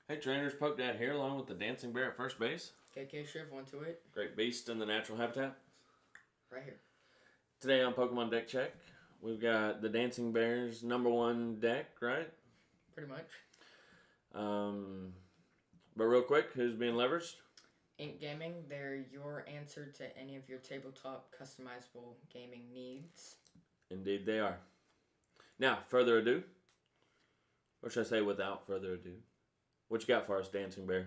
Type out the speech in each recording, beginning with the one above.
Hey trainers, Poke Dad here along with the Dancing Bear at first base. KK Shiv 128. Great beast in the natural habitat. Right here. Today on Pokemon Deck Check, we've got the Dancing Bear's #1 deck, right? Pretty much. But real quick, who's being leveraged? Ink Gaming, they're your answer to any of your tabletop customizable gaming needs. Indeed they are. Now, further ado, or should I say without further ado, what you got for us, Dancing Bear?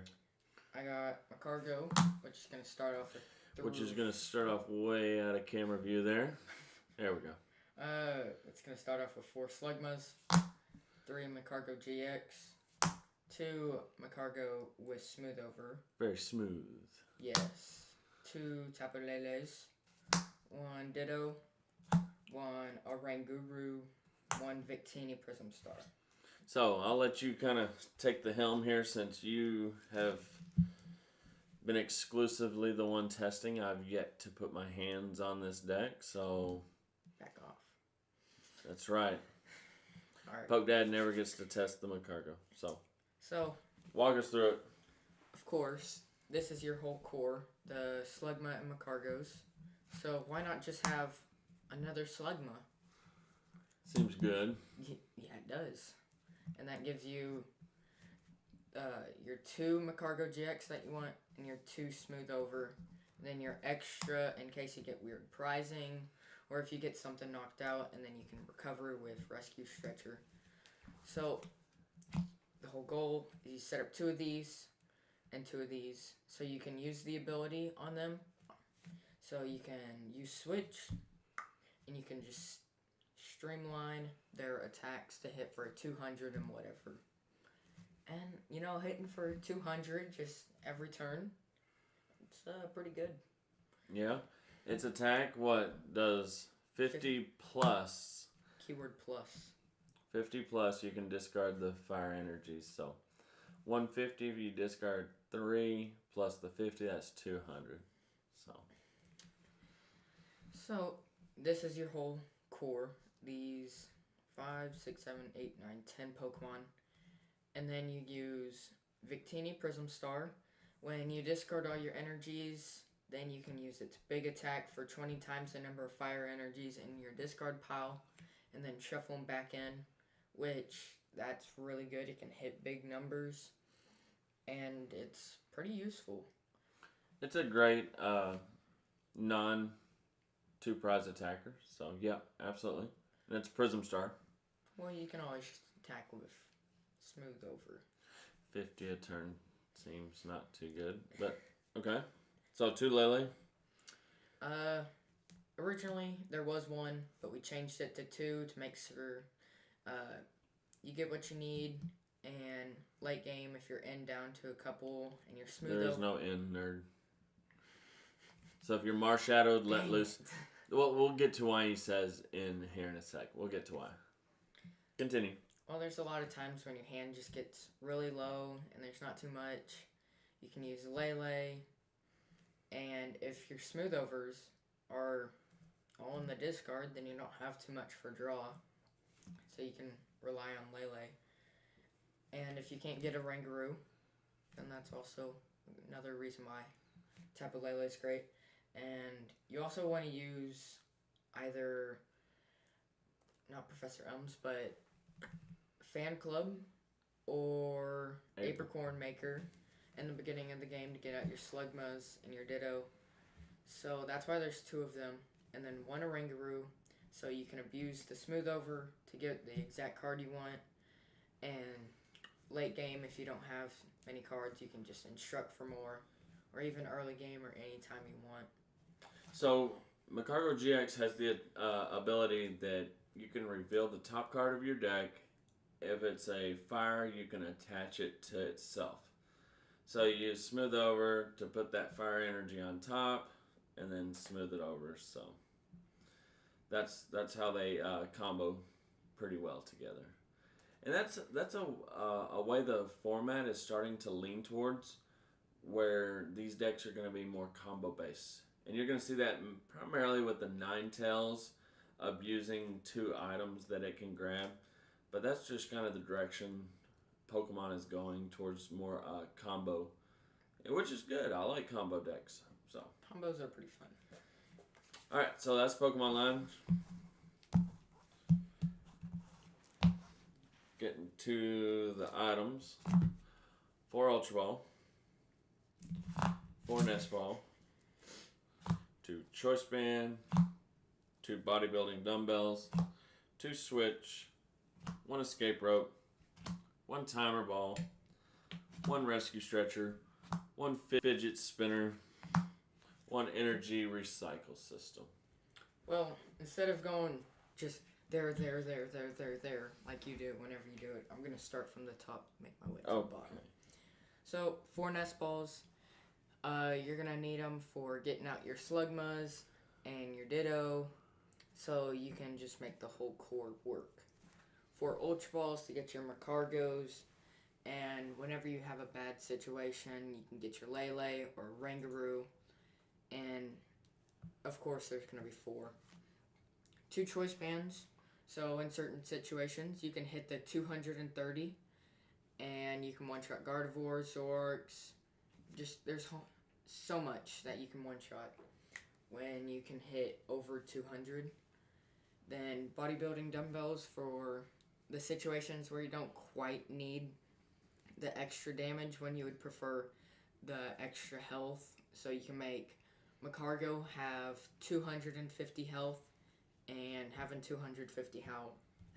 I got Magcargo, which is going to start off with... Which is going to start off way out of camera view there. There we go. It's going to start off with 4 Slugmas, 3 Magcargo GX, 2 Magcargo with Smooth Over. Very smooth. Yes. 2 Tapu Leles, 1 Ditto, 1 Oranguru, 1 Victini Prism Star. So, I'll let you kind of take the helm here since you have been exclusively the one testing. I've yet to put my hands on this deck, so... Back off. That's right. Alright. Poke Dad never gets to test the Magcargo. So, walk us through it. Of course, this is your whole core, the Slugma and Magcargos. So, why not just have another Slugma? Seems good. Yeah, it does. And that gives you your 2 Magcargo GX that you want and your 2 Smooth Over. And then your extra in case you get weird prizing or if you get something knocked out, and then you can recover with Rescue Stretcher. So the whole goal is you set up 2 of these and 2 of these so you can use the ability on them. So you can use Switch and you can just streamline their attacks to hit for 200 and whatever. And, you know, hitting for 200 just every turn, it's pretty good. Yeah. Its attack, what, does 50 plus. Keyword plus. 50 plus, you can discard the fire energies. So, 150 if you discard 3 plus the 50, that's 200. So, this is your whole core. These 5, 6, 7, 8, 9, 10 Pokemon. And then you use Victini Prism Star. When you discard all your energies, then you can use its big attack for 20 times the number of fire energies in your discard pile. And then shuffle them back in, which that's really good. It can hit big numbers. And it's pretty useful. It's a great non-2 prize attacker. So, yeah, absolutely. And it's Prism Star. Well, you can always attack with Smooth Over. 50 a turn seems not too good, but okay. So 2 Lele. Originally there was 1, but we changed it to 2 to make sure you get what you need. And late game, if you're in down to a couple and you're smooth over. There is no in, nerd. So if you're Marshadowed, let loose. Well, we'll get to why he says in here in a sec. We'll get to why. Continue. Well, there's a lot of times when your hand just gets really low and there's not too much. You can use Lele. And if your smooth overs are all in the discard, then you don't have too much for draw. So you can rely on Lele. And if you can't get a Rangaroo, then that's also another reason why Tapu Lele is great. And you also want to use either, not Professor Elms, but Fan Club or Apricorn Maker in the beginning of the game to get out your Slugmas and your Ditto. So that's why there's 2 of them. And then 1 Oranguru, so you can abuse the Smooth Over to get the exact card you want. And late game, if you don't have many cards, you can just instruct for more. Or even early game or anytime you want. So, Magcargo GX has the ability that you can reveal the top card of your deck. If it's a fire, you can attach it to itself. So you use Smooth Over to put that fire energy on top, and then smooth it over. So that's how they combo pretty well together. And that's a way the format is starting to lean towards, where these decks are going to be more combo based. And you're going to see that primarily with the Ninetales abusing 2 items that it can grab. But that's just kind of the direction Pokemon is going towards more combo, which is good. I like combo decks. So Combos are pretty fun. all right, so that's Pokemon line. Getting to the items. 4 Ultra Ball, 4 Nest Ball, 2 Choice Band, 2 Bodybuilding Dumbbells, 2 Switch, 1 Escape Rope, 1 Timer Ball, 1 Rescue Stretcher, 1 Fidget Spinner, 1 Energy Recycle System. Well, instead of going just there, like you do whenever you do it, I'm going to start from the top, make my way to the bottom. So, 4 Nest Balls, you're going to need them for getting out your Slugmas and your Ditto, so you can just make the whole core work. 4 Ultra Balls to get your Magcargos, and whenever you have a bad situation, you can get your Lele or Rangaroo, and of course there's going to be 4. 2 Choice Bands, so in certain situations you can hit the 230, and you can one-shot Gardevoirs, Zorks, just there's so much that you can one-shot when you can hit over 200. Then Bodybuilding Dumbbells for the situations where you don't quite need the extra damage, when you would prefer the extra health. So you can make Magcargo have 250 health, and having 250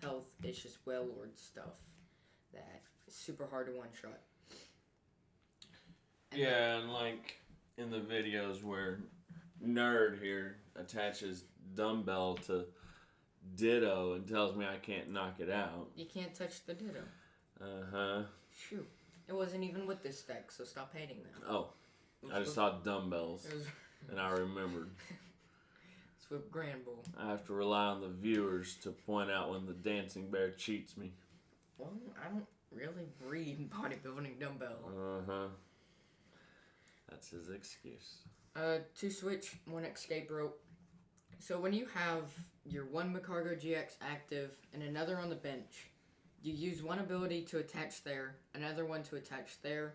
health is just well-lord stuff that is super hard to one-shot. And like in the videos where Nerd here attaches Dumbbell to Ditto and tells me I can't knock it out. You can't touch the Ditto. Uh-huh. Shoot. It wasn't even with this deck, so stop hating them. Oh. I just saw Dumbbells, and I remembered. It's with Grand Bull. I have to rely on the viewers to point out when the dancing bear cheats me. Well, I don't really read Bodybuilding Dumbbell. Uh-huh. That's his excuse. 2 Switch, 1 Escape Rope. So when you have your 1 Magcargo GX active and another on the bench, you use one ability to attach there, another one to attach there,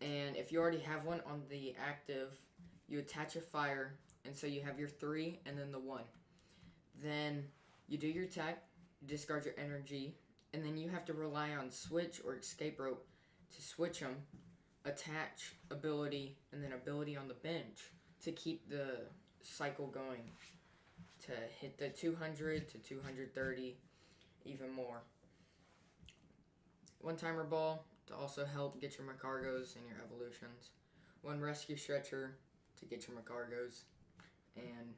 and if you already have one on the active, you attach a fire, and so you have your 3 and then the 1. Then you do your attack, you discard your energy, and then you have to rely on Switch or Escape Rope to switch them, attach ability, and then ability on the bench to keep the cycle going, to hit the 200 to 230, even more. 1 Timer Ball to also help get your Magcargos and your evolutions. 1 Rescue Stretcher to get your Magcargos and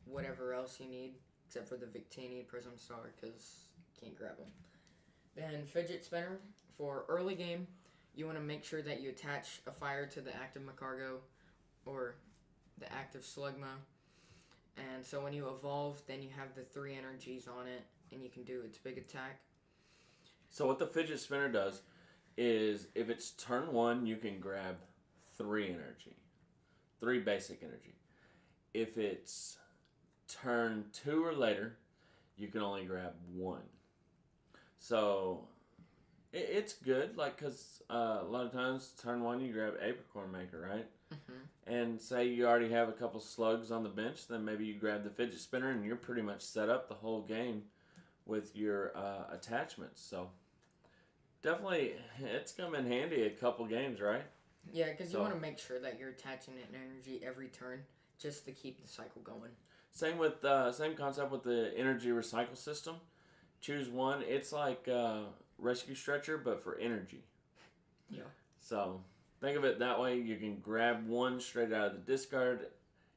whatever else you need, except for the Victini Prism Star, because you can't grab them. Then Fidget Spinner for early game. You want to make sure that you attach a fire to the active Magcargo or the active Slugma. And so when you evolve, then you have the 3 energies on it, and you can do its big attack. So what the Fidget Spinner does is, if it's turn 1, you can grab 3 energy. 3 basic energy. If it's turn 2 or later, you can only grab 1. So it's good, like, because a lot of times, turn 1, you grab Apricorn Maker, right? Mm-hmm. And say you already have a couple slugs on the bench, then maybe you grab the Fidget Spinner and you're pretty much set up the whole game with your attachments. So definitely, it's come in handy a couple games, right? Yeah, because you want to make sure that you're attaching an energy every turn just to keep the cycle going. Same concept with the energy recycle system. Choose 1. It's like Rescue Stretcher, but for energy. Yeah. So think of it that way. You can grab 1 straight out of the discard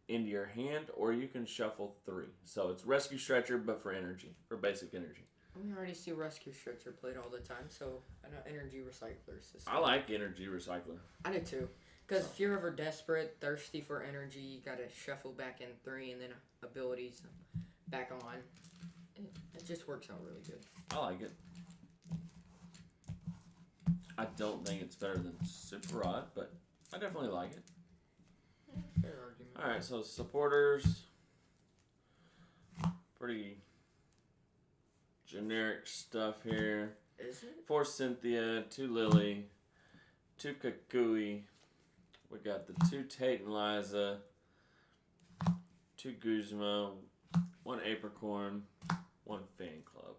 into your hand, or you can shuffle 3. So it's Rescue Stretcher, but for energy, for basic energy. We already see Rescue Stretcher played all the time, so I know Energy Recycler system. I like Energy Recycler. I do too. Because if you're ever desperate, thirsty for energy, you gotta shuffle back in 3 and then abilities back on. It just works out really good. I like it. I don't think it's better than Super Rod, but I definitely like it. Fair argument. Alright, so supporters. Pretty generic stuff here. Is it? 4 Cynthia, 2 Lily, 2 Kakui. We got the 2 Tate and Liza, 2 Guzma, 1 Apricorn, 1 Fan Club.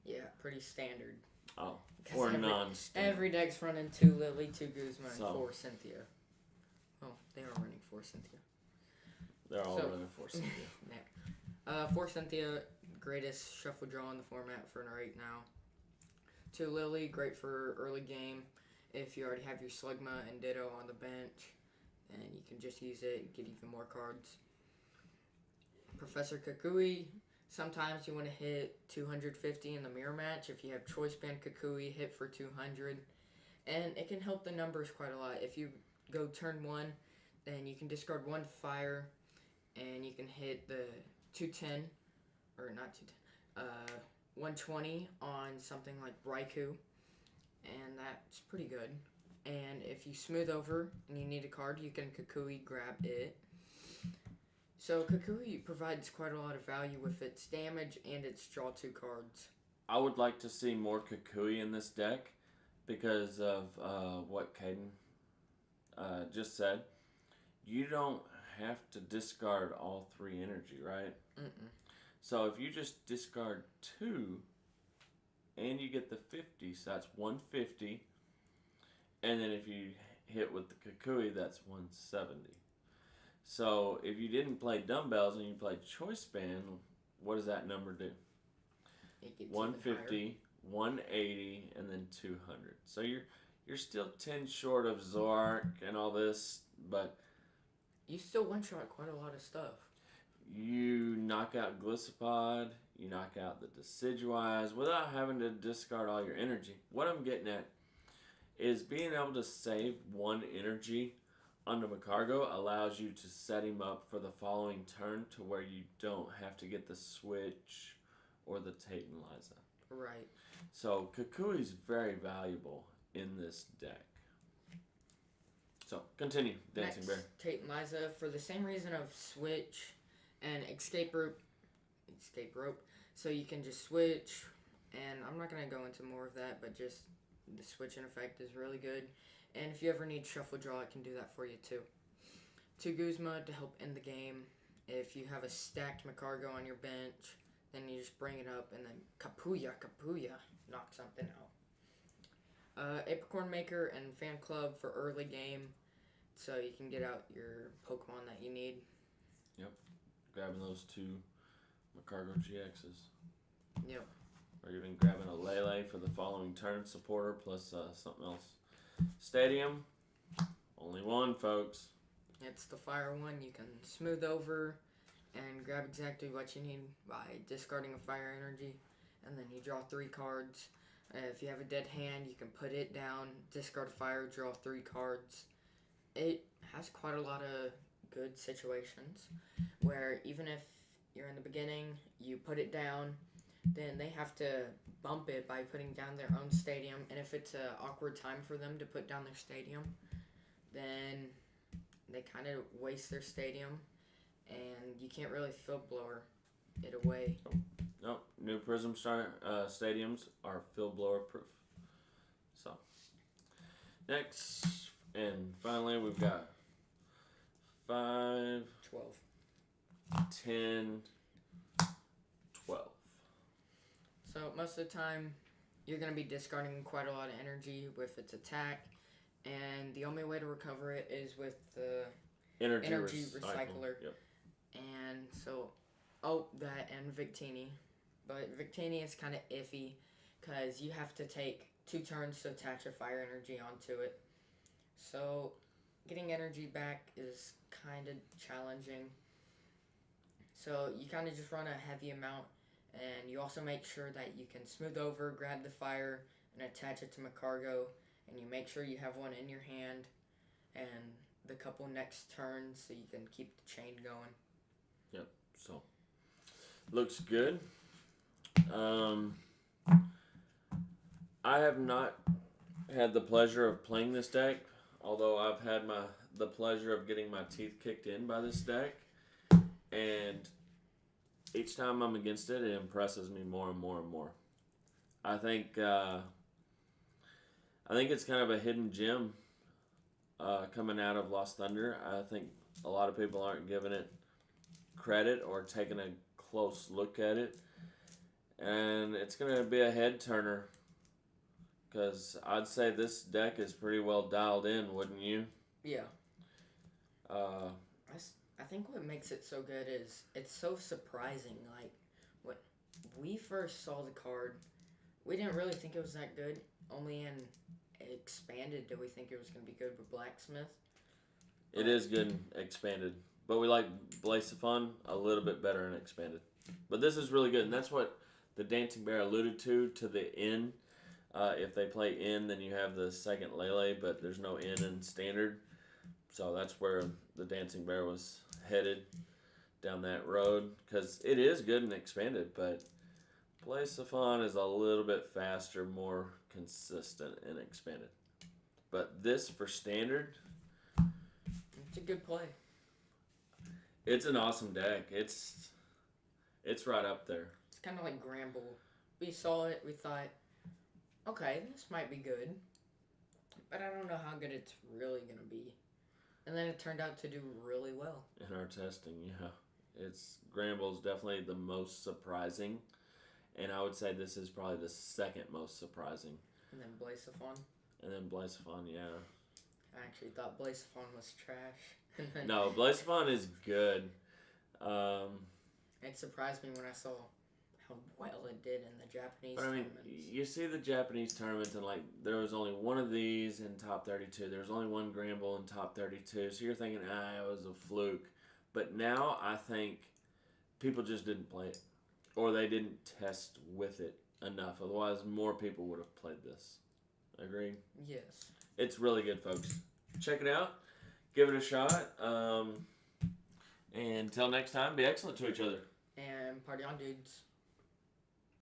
Yeah, pretty standard. Oh, 'Cause or non-standard. Every deck's running 2 Lily, 2 Guzma, and So- 4 Cynthia. Oh, they are running 4 Cynthia. They're all running 4 Cynthia. 4 Cynthia, greatest shuffle draw in the format for right now. 2 Lily, great for early game. If you already have your Slugma and Ditto on the bench, and you can just use it and get even more cards. Professor Kakui, sometimes you want to hit 250 in the mirror match. If you have Choice Band Kakui, hit for 200. And it can help the numbers quite a lot. If you go turn 1, then you can discard 1 fire, and you can hit the 210, or not 210, 120 on something like Raikou, and that's pretty good. And if you smooth over and you need a card, you can Kakui grab it. So Kakui provides quite a lot of value with its damage and its draw 2 cards. I would like to see more Kakui in this deck because of what Caden just said. You don't have to discard all 3 energy, right? Mm-mm. So if you just discard 2 and you get the 50, so that's 150. And then if you hit with the Kakui, that's 170. So if you didn't play dumbbells and you played Choice Band, what does that number do? It gets 150, 180, and then 200. So you're still 10 short of Zork and all this, but you still one-shot quite a lot of stuff. You knock out Glycopod, you knock out the Decidueyes without having to discard all your energy. What I'm getting at is being able to save 1 energy onto Magcargo allows you to set him up for the following turn to where you don't have to get the switch or the Tate and Liza. Right. So Kakui is very valuable in this deck. So continue, Dancing Next, Bear. Tate and Liza, for the same reason of switch and escape rope. So you can just switch, and I'm not going to go into more of that, but just the switching effect is really good. And if you ever need shuffle draw, it can do that for you too. 2 Guzma to help end the game. If you have a stacked Magcargo on your bench, then you just bring it up and then Kapuya, knock something out. Apricorn Maker and Fan Club for early game, so you can get out your Pokemon that you need. Yep, grabbing those 2 Magcargo GXs. Yep. Or even grabbing a Lele for the following turn supporter plus something else. Stadium, only 1, folks. It's the fire one. You can smooth over and grab exactly what you need by discarding a fire energy, and then you draw 3 cards. If you have a dead hand, you can put it down, discard fire, draw 3 cards. It has quite a lot of good situations where even if you're in the beginning, you put it down, then they have to bump it by putting down their own stadium. And if it's an awkward time for them to put down their stadium, then they kind of waste their stadium, and you can't really field blower it away. No, new Prism stadiums are field blower proof. So, next, and finally, we've got 5, 12. 10, 12. So most of the time, you're going to be discarding quite a lot of energy with its attack, and the only way to recover it is with the Energy recycler. Yep. And so, that and Victini. But Victini is kind of iffy because you have to take 2 turns to attach a fire energy onto it. So getting energy back is kind of challenging. So you kind of just run a heavy amount, and you also make sure that you can smooth over, grab the fire, and attach it to Magcargo, and you make sure you have one in your hand and the couple next turns so you can keep the chain going. Yep. So looks good. I have not had the pleasure of playing this deck, although I've had the pleasure of getting my teeth kicked in by this deck, and each time I'm against it, it impresses me more and more and more. I think it's kind of a hidden gem coming out of Lost Thunder. I think a lot of people aren't giving it credit or taking a close look at it, and it's going to be a head turner because I'd say this deck is pretty well dialed in, wouldn't you? Yeah. Uh, I think what makes it so good is it's so surprising. Like, when we first saw the card, we didn't really think it was that good. Only in expanded did we think it was going to be good with Blacksmith. it is good and expanded, but we like Blacephalon a little bit better and expanded. But this is really good, and that's what the Dancing Bear alluded to the N. If they play N, then you have the second Lele, but there's no N in standard. So that's where the Dancing Bear was headed down that road because it is good and expanded, but Blacephalon is a little bit faster, more consistent and expanded. But this for standard, It's a good play. it's an awesome deck. It's right up there. It's kind of like Gramble. We saw it, we thought, okay, this might be good, but I don't know how good it's really going to be. And then it turned out to do really well. In our testing, yeah. Gramble's definitely the most surprising, and I would say this is probably the second most surprising. And then Blacephalon. And then Blacephalon, yeah. I actually thought Blacephalon was trash. No, Blacephalon is good. It surprised me when I saw how well it did in the Japanese But I mean, tournaments. you see the Japanese tournaments, and like there was only one of these in top 32. There was only one Gramble in top 32. So you're thinking, it was a fluke. But now I think people just didn't play it, or they didn't test with it enough. Otherwise, more people would have played this. Agreed? Yes. It's really good, folks. Check it out. Give it a shot. And until next time, be excellent to each other. And party on, dudes.